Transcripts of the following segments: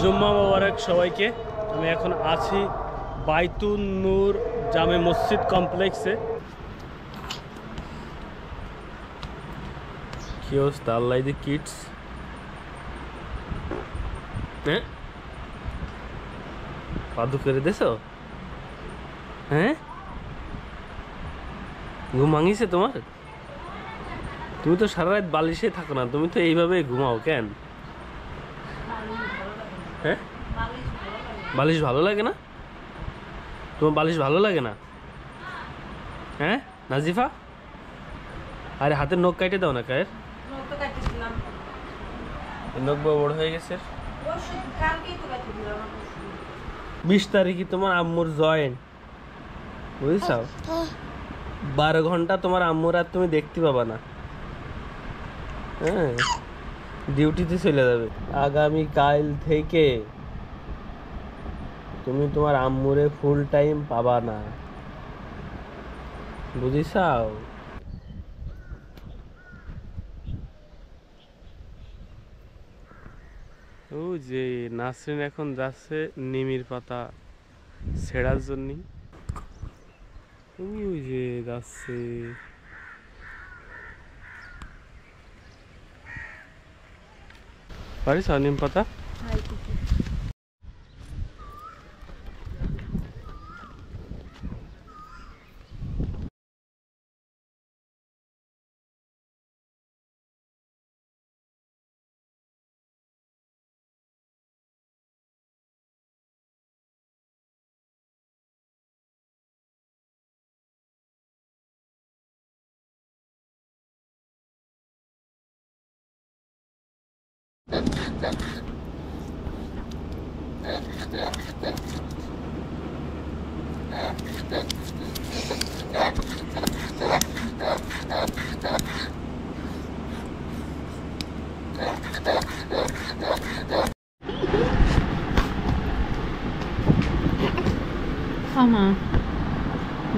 জুম্মা মোবারক সবাইকে। আমি এখন আছি বাইতুন নূর জামে মসজিদ কমপ্লেক্সে। কি অবস্থা আল্লাহ দি কিডস? হ্যাঁ পাদু করে দেছো? হ্যাঁ ঘুম ভাঙিছে তোমার? তুমি তো সারা রাত বালিশে থাকো না, তুমি তো এইভাবে ঘুমাও কেন? হ্যাঁ বালিশ ভালো লাগে না? তোমার বালিশ ভালো লাগে না? হ্যাঁ নাজিফা, আরে হাতের নখ কাটে দাও না। কায়ের নখ বড় হয়ে গেছে। 20 তারিখে তোমার আম্মুর জয়েন্ট, বুঝছো? 12 ঘন্টা তোমার আম্মুর আর তুমি দেখতে পাবা না। হ্যাঁ ডিউটিতে চলে যাবে। আগামী কাল থেকে তুমি তোমার আম্মুরে ফুল টাইম পাবা না, বুঝিসাও? ও যে নাসরিন এখন যাচ্ছে নিমির পাতা ছেঁড়ার জন্য। ওই যে যাচ্ছে, পারিস নিম পাতা? আমা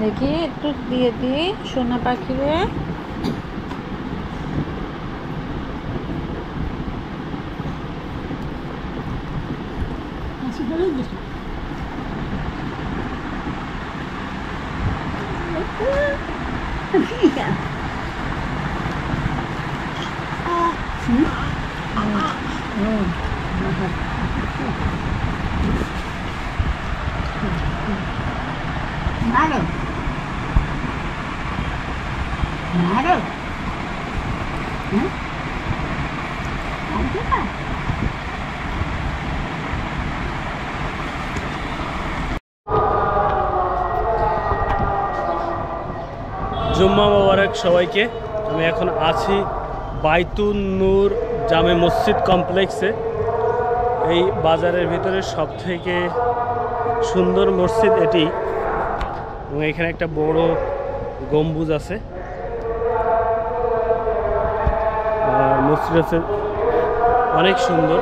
দেখি একটু দিয়ে দিই সোনা পাখিরে। Maro. Maro. Hmm? Apa? জুম্মা মোবারক সবাইকে। আমি এখন আছি বাইতুন নূর জামে মসজিদ কমপ্লেক্সে। এই বাজারের ভিতরে সব থেকে সুন্দর মসজিদ এটি, এবং এখানে একটা বড় গম্বুজ আছে। আর মসজিদ আছে অনেক সুন্দর।